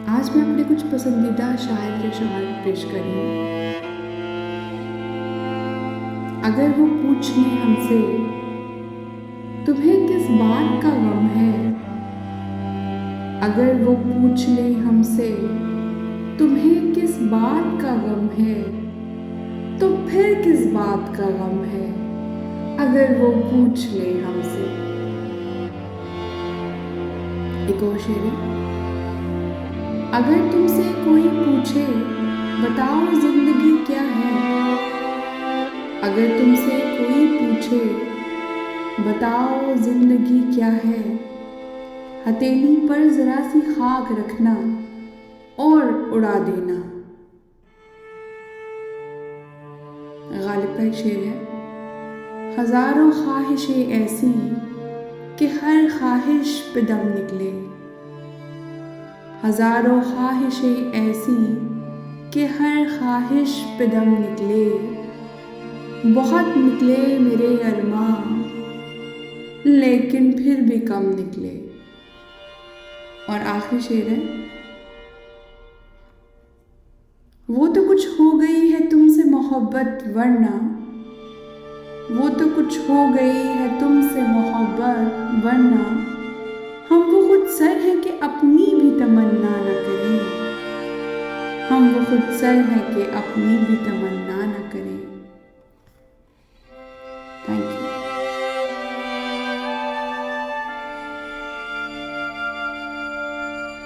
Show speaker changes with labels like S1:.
S1: आज मैं अपने कुछ पसंदीदा शायर के शेर पेश करी हूँ। अगर वो पूछ ले हमसे तुम्हें किस बात का गम है, अगर वो पूछ ले हमसे तुम्हें किस बात का गम है, तो फिर किस बात का गम है अगर वो पूछ ले हमसे। एक और शेर है। अगर तुमसे कोई पूछे बताओ जिंदगी क्या है, अगर तुमसे कोई पूछे बताओ जिंदगी क्या है, हथेली पर जरा सी खाक रखना और उड़ा देना। गालिब का एक शेर है। हजारों ख्वाहिशें ऐसी कि हर ख्वाहिश पे दम निकले, हजारों ख्वाहिशें ऐसी कि हर ख्वाहिश पे दम निकले, बहुत निकले मेरे अरमान लेकिन फिर भी कम निकले। और आखिरी शेर है। वो तो कुछ हो गई है तुमसे मोहब्बत वरना, वो तो कुछ हो गई है तुमसे मोहब्बत वरना, हम वो खुद सर हैं कि अपनी भी तमन्ना न करें, हम वो खुद सर हैं कि अपनी भी तमन्ना न करें।